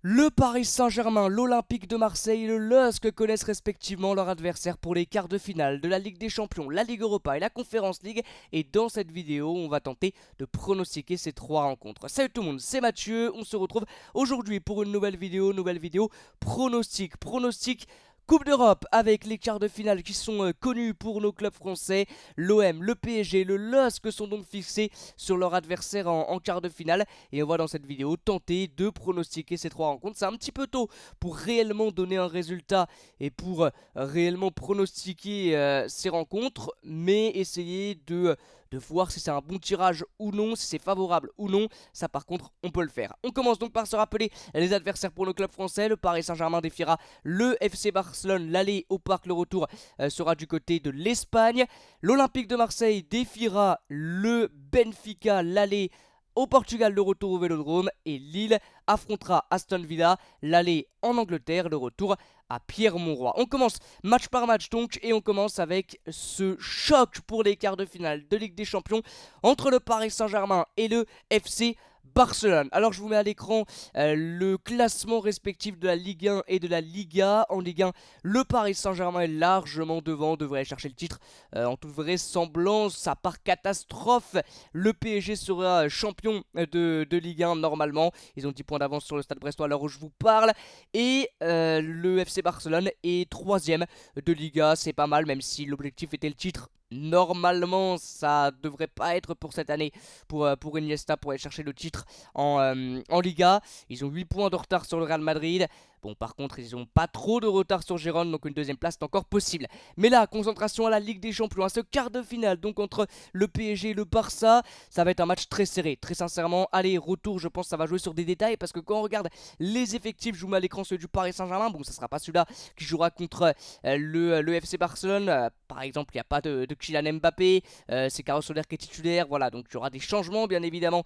Le Paris Saint-Germain, l'Olympique de Marseille et le LOSC connaissent respectivement leurs adversaires pour les quarts de finale de la Ligue des Champions, la Ligue Europa et la Conference League. Et dans cette vidéo, on va tenter de pronostiquer ces trois rencontres. Salut tout le monde, c'est Mathieu. On se retrouve aujourd'hui pour une nouvelle vidéo pronostic. Coupe d'Europe avec les quarts de finale qui sont connus pour nos clubs français. L'OM, le PSG, le LOSC sont donc fixés sur leur adversaire en quart de finale. Et on va dans cette vidéo tenter de pronostiquer ces trois rencontres. C'est un petit peu tôt pour réellement donner un résultat et pour réellement pronostiquer ces rencontres. Mais essayer de voir si c'est un bon tirage ou non, si c'est favorable ou non. Ça par contre, on peut le faire. On commence donc par se rappeler les adversaires pour nos clubs français. Le Paris Saint-Germain défiera le FC Barcelone. L'aller au Parc, le retour sera du côté de l'Espagne. L'Olympique de Marseille défiera le Benfica. L'aller au Portugal, le retour au Vélodrome. Et Lille affrontera Aston Villa. L'aller en Angleterre, le retour à Pierre-Mauroy. On commence match par match donc, et on commence avec ce choc pour les quarts de finale de Ligue des Champions entre le Paris Saint-Germain et le FC Barcelone. Alors je vous mets à l'écran le classement respectif de la Ligue 1 et de la Liga. En Ligue 1, le Paris Saint-Germain est largement devant, devrait aller chercher le titre en toute vraisemblance. À part catastrophe, le PSG sera champion de Ligue 1 normalement. Ils ont 10 points d'avance sur le Stade Brestois à l'heure où je vous parle. Et le FC Barcelone est 3ème de Liga. C'est pas mal, même si l'objectif était le titre. Normalement, ça devrait pas être pour cette année pour Iniesta pour aller chercher le titre en Liga. Ils ont 8 points de retard sur le Real Madrid. Bon, par contre, ils n'ont pas trop de retard sur Gérone, donc une deuxième place est encore possible. Mais là, concentration à la Ligue des Champions, à ce quart de finale, donc entre le PSG et le Barça, ça va être un match très serré, très sincèrement. Allez, retour, je pense que ça va jouer sur des détails, parce que quand on regarde les effectifs, je vous mets à l'écran ceux du Paris Saint-Germain, bon, ça sera pas celui-là qui jouera contre le FC Barcelone. Par exemple, il n'y a pas de Kylian Mbappé, c'est Carlos Soler qui est titulaire, voilà, donc il y aura des changements, bien évidemment,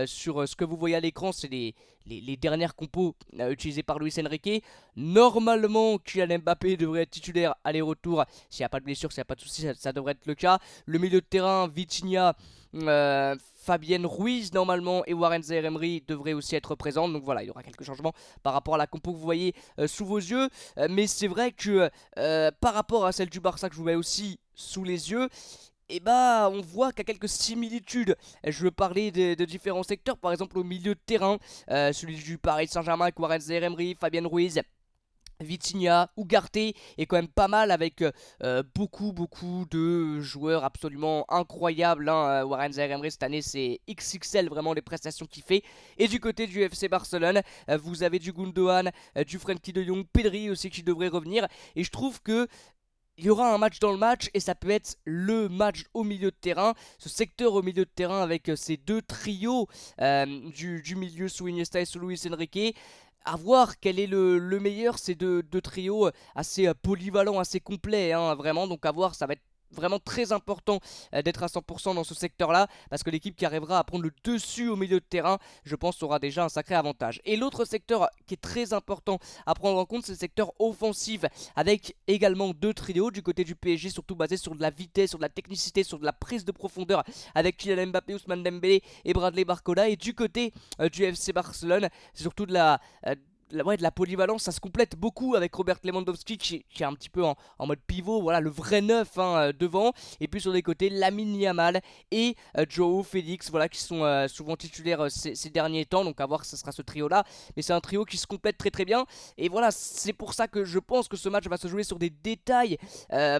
sur ce que vous voyez à l'écran, c'est les dernières compos utilisées par Luis Enrique. Normalement, Kylian Mbappé devrait être titulaire aller-retour. S'il n'y a pas de blessure, s'il n'y a pas de soucis, ça devrait être le cas. Le milieu de terrain, Vitinha, Fabienne Ruiz normalement et Warren Zaïre-Emery devraient aussi être présents. Donc voilà, il y aura quelques changements par rapport à la compo que vous voyez sous vos yeux. Mais c'est vrai que par rapport à celle du Barça que je vous mets aussi sous les yeux, et bah on voit qu'il y a quelques similitudes. Je veux parler de différents secteurs, par exemple au milieu de terrain, celui du Paris Saint-Germain avec Warren Zaïre-Emery, Fabienne Ruiz, Vitinha, Ugarte est quand même pas mal avec beaucoup de joueurs absolument incroyables. Warren Zaïre-Emery cette année c'est XXL vraiment les prestations qu'il fait. Et du côté du FC Barcelone, vous avez du Gundogan, du Frenkie de Jong, Pedri aussi qui devrait revenir. Et je trouve que il y aura un match dans le match et ça peut être le match au milieu de terrain. Ce secteur au milieu de terrain avec ces deux trios du milieu sous Iniesta et sous Luis Enrique. À voir quel est le meilleur, ces deux trios assez polyvalents, assez complets, vraiment. Donc à voir, ça va être vraiment très important d'être à 100% dans ce secteur-là, parce que l'équipe qui arrivera à prendre le dessus au milieu de terrain, je pense, aura déjà un sacré avantage. Et l'autre secteur qui est très important à prendre en compte, c'est le secteur offensif, avec également deux trios du côté du PSG, surtout basé sur de la vitesse, sur de la technicité, sur de la prise de profondeur, avec Kylian Mbappé, Ousmane Dembélé et Bradley Barcola. Et du côté du FC Barcelone, c'est surtout de la polyvalence, ça se complète beaucoup avec Robert Lewandowski qui est un petit peu en mode pivot, voilà le vrai neuf devant, et puis sur les côtés Lamine Yamal et Joao Félix, voilà qui sont souvent titulaires ces derniers temps, donc à voir si ce sera ce trio là, mais c'est un trio qui se complète très bien, et voilà c'est pour ça que je pense que ce match va se jouer sur des détails,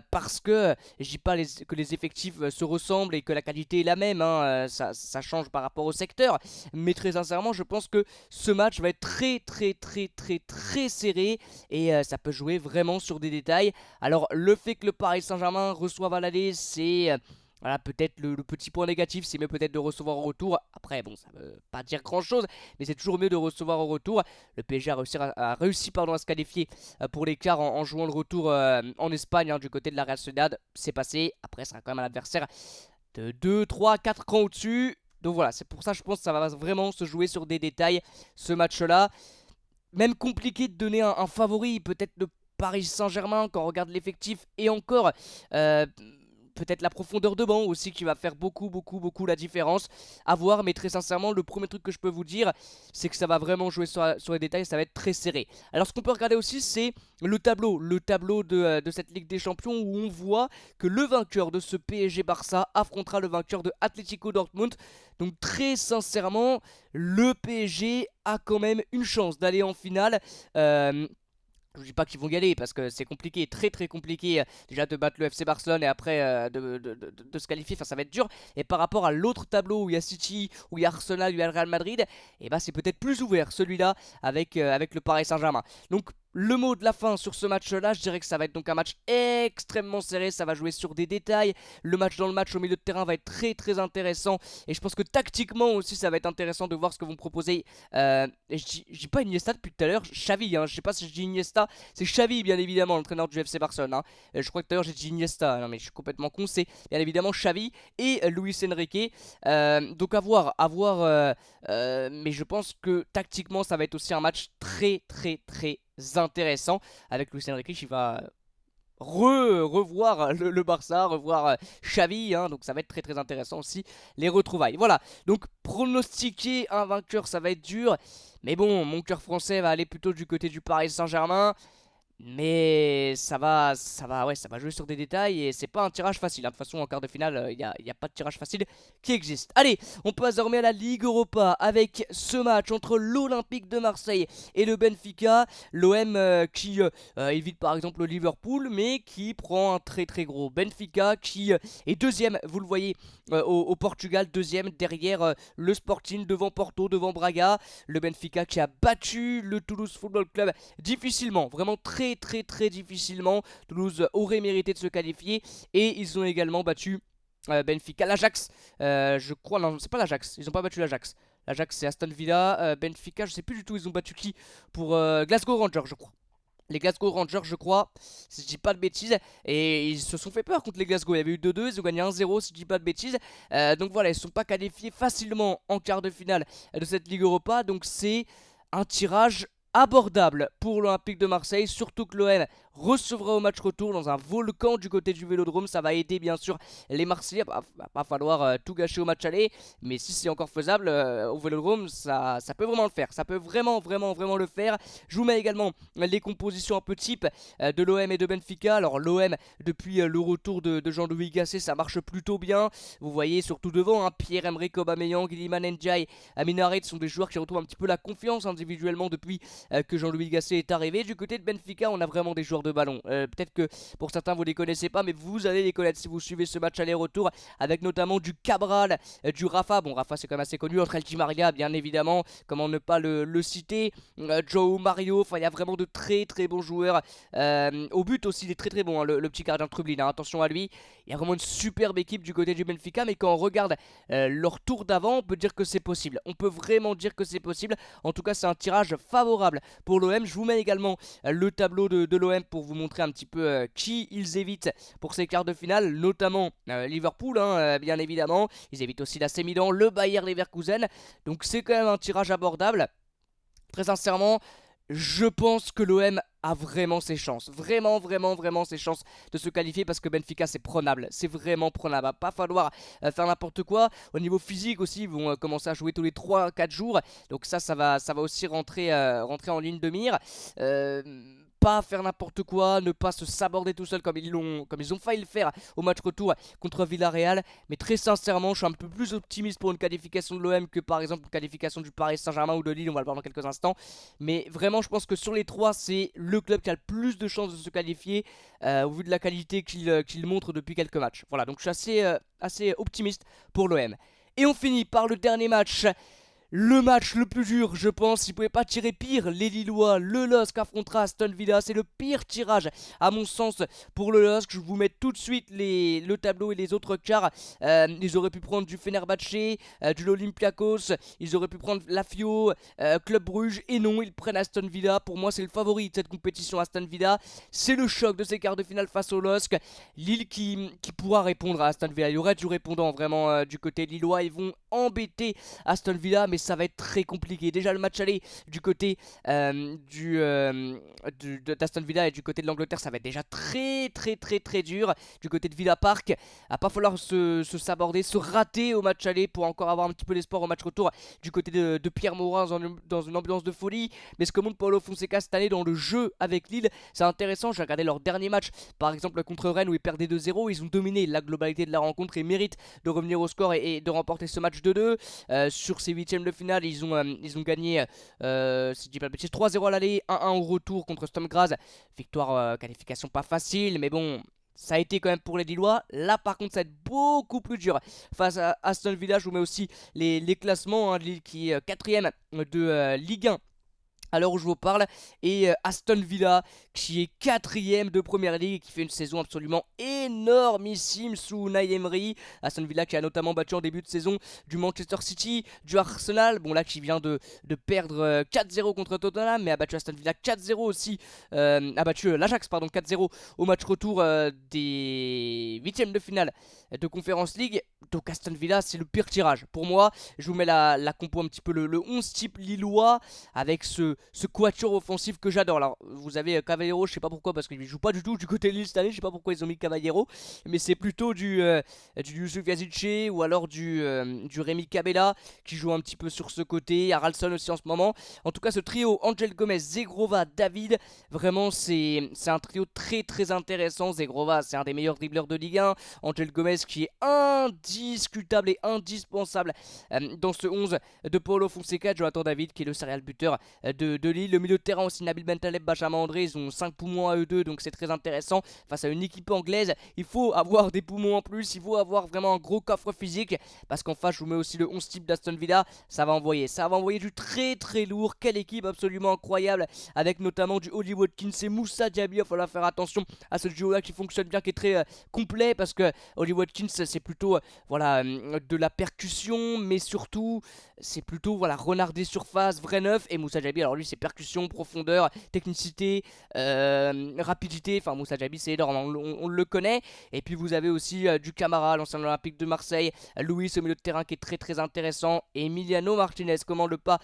parce que je dis pas que les effectifs se ressemblent et que la qualité est la même, ça change par rapport au secteur, mais très sincèrement je pense que ce match va être très serré et ça peut jouer vraiment sur des détails. Alors le fait que le Paris Saint-Germain reçoive à l'aller, c'est voilà, peut-être le petit point négatif, c'est mieux peut-être de recevoir au retour. Après, bon, ça veut pas dire grand-chose, mais c'est toujours mieux de recevoir au retour. Le PSG a réussi à se qualifier pour l'écart en jouant le retour en Espagne, du côté de la Real Sociedad. C'est passé. Après, ça sera quand même un adversaire de 2, 3, 4 crans au-dessus. Donc voilà, c'est pour ça je pense que ça va vraiment se jouer sur des détails, ce match-là. Même compliqué de donner un favori, peut-être le Paris Saint-Germain quand on regarde l'effectif, et encore, euh, peut-être la profondeur de banc aussi qui va faire beaucoup la différence. À voir, mais très sincèrement, le premier truc que je peux vous dire, c'est que ça va vraiment jouer sur les détails, ça va être très serré. Alors ce qu'on peut regarder aussi, c'est le tableau de cette Ligue des Champions, où on voit que le vainqueur de ce PSG-Barça affrontera le vainqueur de Atlético Dortmund. Donc très sincèrement, le PSG a quand même une chance d'aller en finale. Je ne dis pas qu'ils vont y aller parce que c'est compliqué, très compliqué déjà de battre le FC Barcelone et après de se qualifier, enfin ça va être dur. Et par rapport à l'autre tableau où il y a City, où il y a Arsenal, où il y a le Real Madrid, et bah c'est peut-être plus ouvert celui-là avec le Paris Saint-Germain. Donc le mot de la fin sur ce match-là, je dirais que ça va être donc un match extrêmement serré, ça va jouer sur des détails. Le match dans le match au milieu de terrain va être très intéressant. Et je pense que tactiquement aussi ça va être intéressant de voir ce que vont proposer. Et je dis pas Iniesta depuis tout à l'heure, Xavi, hein, je sais pas si je dis Iniesta, c'est Xavi bien évidemment, l'entraîneur du FC Barcelone. Hein. Je crois que tout à l'heure j'ai dit Iniesta, non mais je suis complètement con, c'est bien évidemment Xavi et Luis Enrique. Donc à voir, mais je pense que tactiquement ça va être aussi un match très intéressant avec Luis Enrique qui va revoir le Barça, revoir Xavi, hein, donc ça va être très intéressant aussi les retrouvailles. Voilà, donc pronostiquer un vainqueur ça va être dur, mais bon, mon cœur français va aller plutôt du côté du Paris Saint-Germain. Mais ouais, ça va jouer sur des détails et c'est pas un tirage facile. Hein. De toute façon, en quart de finale, il y a pas de tirage facile qui existe. Allez, on passe désormais à la Ligue Europa avec ce match entre l'Olympique de Marseille et le Benfica. L'OM qui évite par exemple le Liverpool, mais qui prend un très gros Benfica qui est deuxième, vous le voyez, au Portugal, deuxième derrière le Sporting, devant Porto, devant Braga. Le Benfica qui a battu le Toulouse Football Club difficilement, vraiment très difficilement. Toulouse aurait mérité de se qualifier et ils ont également battu Benfica, l'Ajax, je crois, non c'est pas l'Ajax, ils n'ont pas battu l'Ajax. L'Ajax c'est Aston Villa, Benfica je sais plus du tout, ils ont battu qui pour Glasgow Rangers je crois. Les Glasgow Rangers, je crois, si je dis pas de bêtises. Et ils se sont fait peur contre les Glasgow. Il y avait eu 2-2, ils ont gagné 1-0, si je dis pas de bêtises. Donc voilà, ils ne sont pas qualifiés facilement en quart de finale de cette Ligue Europa. Donc c'est un tirage abordable pour l'Olympique de Marseille, surtout que l'OM recevra au match retour dans un volcan du côté du Vélodrome. Ça va aider bien sûr les Marseillais. Va pas falloir tout gâcher au match aller, mais si c'est encore faisable au Vélodrome, ça peut vraiment le faire. Ça peut vraiment le faire. Je vous mets également les compositions un peu type de l'OM et de Benfica. Alors l'OM, depuis le retour de Jean-Louis Gasset, ça marche plutôt bien. Vous voyez surtout devant, hein, Pierre-Emerick Aubameyang, Iliman Ndiaye, Amin Harit sont des joueurs qui retrouvent un petit peu la confiance individuellement depuis que Jean-Louis Gasset est arrivé. Du côté de Benfica, on a vraiment des joueurs de ballon. Peut-être que pour certains vous les connaissez pas, mais vous allez les connaître si vous suivez ce match aller-retour, avec notamment du Cabral, du Rafa. Bon, Rafa c'est quand même assez connu, entre El Di Maria bien évidemment, comment ne pas le citer, Joe Mario, enfin il y a vraiment de très bons joueurs. Au but aussi il est très bon, hein, le petit gardien Trublin, hein, attention à lui. Il y a vraiment une superbe équipe du côté du Benfica, mais quand on regarde leur tour d'avant, on peut dire que c'est possible. On peut vraiment dire que c'est possible. En tout cas, c'est un tirage favorable pour l'OM. Je vous mets également le tableau de l'OM pour vous montrer un petit peu qui ils évitent pour ces quarts de finale, notamment Liverpool, hein, bien évidemment. Ils évitent aussi l'AC Milan, le Bayer Leverkusen. Donc c'est quand même un tirage abordable. Très sincèrement, je pense que l'OM a vraiment ses chances, vraiment ses chances de se qualifier, parce que Benfica c'est prenable, c'est vraiment prenable, va pas falloir faire n'importe quoi. Au niveau physique aussi, ils vont commencer à jouer tous les 3-4 jours, donc ça va aussi rentrer en ligne de mire. Pas faire n'importe quoi, ne pas se saborder tout seul comme ils ont failli le faire au match retour contre Villarreal. Mais très sincèrement, je suis un peu plus optimiste pour une qualification de l'OM que par exemple une qualification du Paris Saint-Germain ou de Lille, on va le voir dans quelques instants. Mais vraiment, je pense que sur les trois, c'est le club qui a le plus de chances de se qualifier au vu de la qualité qu'il montre depuis quelques matchs. Voilà, donc je suis assez optimiste pour l'OM. Et on finit par le dernier match. Le match le plus dur, je pense, il ne pouvait pas tirer pire. Les Lillois, le LOSC affrontera Aston Villa. C'est le pire tirage, à mon sens, pour le LOSC. Je vous mets tout de suite le tableau et les autres quarts. Ils auraient pu prendre du Fenerbahçe, du l'Olympiakos. Ils auraient pu prendre Lazio, Club Bruges. Et non, ils prennent Aston Villa. Pour moi, c'est le favori de cette compétition, Aston Villa. C'est le choc de ces quarts de finale face au LOSC. Lille qui pourra répondre à Aston Villa. Il y aurait du répondant vraiment du côté lillois. Ils vont embêter Aston Villa, mais mais ça va être très compliqué. Déjà le match aller du côté d'Aston Villa et du côté de l'Angleterre, ça va être déjà très dur. Du côté de Villa Park, va pas falloir se saborder, se rater au match aller pour encore avoir un petit peu d'espoir au match retour du côté de Pierre Morin dans une ambiance de folie. Mais ce que montre Paulo Fonseca cette année dans le jeu avec Lille, c'est intéressant. J'ai regardé leur dernier match, par exemple contre Rennes où ils perdaient 2-0. Ils ont dominé la globalité de la rencontre et méritent de revenir au score et de remporter ce match 2-2. Sur ces huitièmes de finale, ils ont gagné, si je dis pas de bêtises, 3-0 à l'aller, 1-1 au retour contre Sturm Graz. Victoire, qualification pas facile, mais bon, ça a été quand même pour les Lillois. Là par contre ça va être beaucoup plus dur face à Aston Villa. Je vous mets aussi les classements, hein, Lille qui est 4ème de Ligue 1 à l'heure où je vous parle, et Aston Villa qui est 4ème de Première Ligue et qui fait une saison absolument énormissime sous Unai Emery. Aston Villa qui a notamment battu en début de saison du Manchester City, du Arsenal, bon là qui vient de perdre 4-0 contre Tottenham, mais a battu Aston Villa 4-0 aussi, a battu l'Ajax pardon 4-0 au match retour des 8ème de finale de Conference League. Donc Aston Villa c'est le pire tirage pour moi. Je vous mets la compo un petit peu le 11 type lillois avec ce quatuor offensif que j'adore. Alors vous avez Cavallero, je sais pas pourquoi parce qu'il joue pas du tout du côté de Lille cette année, je sais pas pourquoi ils ont mis Cavallero, mais c'est plutôt du Youssouf Yazici ou alors du Rémi Cabella qui joue un petit peu sur ce côté, Haralson aussi en ce moment. En tout cas ce trio Angel Gomez, Zegrova, David, vraiment c'est un trio très intéressant. Zegrova c'est un des meilleurs dribbleurs de Ligue 1, Angel Gomez qui est indiscutable et indispensable dans ce 11 de Paulo Fonseca, Jonathan David qui est le serial buteur de Lille. Le milieu de terrain aussi, Nabil Bentaleb, Benjamin André, ils ont 5 poumons à eux deux, donc c'est très intéressant. Face à une équipe anglaise, il faut avoir des poumons en plus, il faut avoir vraiment un gros coffre physique, parce qu'en face je vous mets aussi le 11 type d'Aston Villa, ça va envoyer du très lourd. Quelle équipe absolument incroyable, avec notamment du Oli Watkins et Moussa Diaby. Il va falloir faire attention à ce duo là qui fonctionne bien, qui est très complet, parce que Oli Watkins c'est plutôt voilà, de la percussion, mais surtout c'est plutôt voilà, renard des surfaces, vrai neuf. Et Moussa Diaby, alors lui c'est percussion, profondeur, technicité, rapidité. Enfin Moussa Diaby c'est énorme, on le connaît. Et puis vous avez aussi du Camara, l'ancien olympique de Marseille, Louis au milieu de terrain qui est très intéressant, et Emiliano Martinez, comment ne pas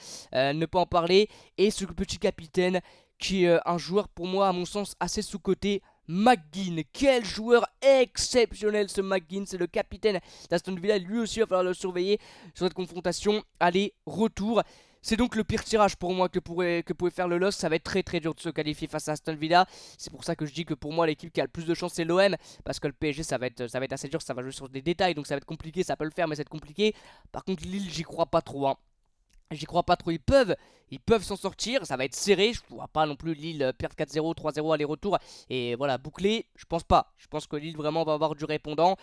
en parler. Et ce petit capitaine qui est un joueur pour moi à mon sens assez sous-coté, McGinn. Quel joueur exceptionnel ce McGinn, c'est le capitaine d'Aston Villa. Lui aussi il va falloir le surveiller sur cette confrontation aller-retour. C'est donc le pire tirage pour moi que pouvait faire le LOSC. Ça va être très dur de se qualifier face à Aston Villa. C'est pour ça que je dis que pour moi l'équipe qui a le plus de chance c'est l'OM, parce que le PSG ça va être assez dur, ça va jouer sur des détails, donc ça va être compliqué. Ça peut le faire mais ça va être compliqué. Par contre Lille j'y crois pas trop, hein. J'y crois pas trop, ils peuvent s'en sortir, ça va être serré, je ne vois pas non plus Lille perdre 4-0, 3-0 aller-retour et voilà, bouclé, je pense pas. Je pense que Lille vraiment va avoir du répondant.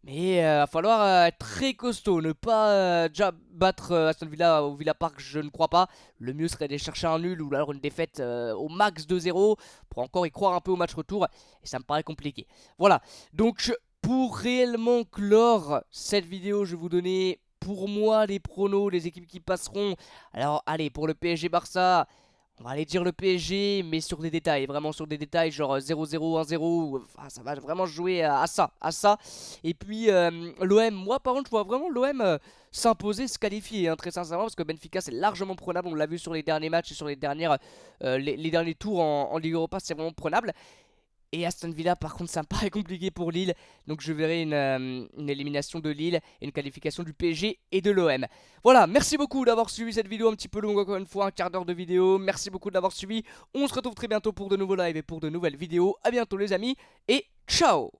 Mais il va falloir être très costaud, ne pas déjà battre Aston Villa au Villa Park, je ne crois pas. Le mieux serait d'aller chercher un nul ou alors une défaite au max 2-0 pour encore y croire un peu au match retour, et ça me paraît compliqué. Voilà, donc pour réellement clore cette vidéo, je vais vous donner pour moi les pronos, les équipes qui passeront. Alors allez, pour le PSG Barça, on va aller dire le PSG, mais sur des détails, vraiment sur des détails, genre 0-0, 1-0, enfin, ça va vraiment jouer à ça. Et puis l'OM, moi par contre je vois vraiment l'OM s'imposer, se qualifier, hein, très sincèrement, parce que Benfica c'est largement prenable, on l'a vu sur les derniers matchs et sur les derniers tours en Ligue Europa, c'est vraiment prenable. Et Aston Villa par contre ça me paraît compliqué pour Lille. Donc je verrai une élimination de Lille et une qualification du PSG et de l'OM. Voilà, merci beaucoup d'avoir suivi cette vidéo un petit peu longue, encore une fois, un quart d'heure de vidéo. Merci beaucoup de l'avoir suivi. On se retrouve très bientôt pour de nouveaux lives et pour de nouvelles vidéos. A bientôt les amis et ciao.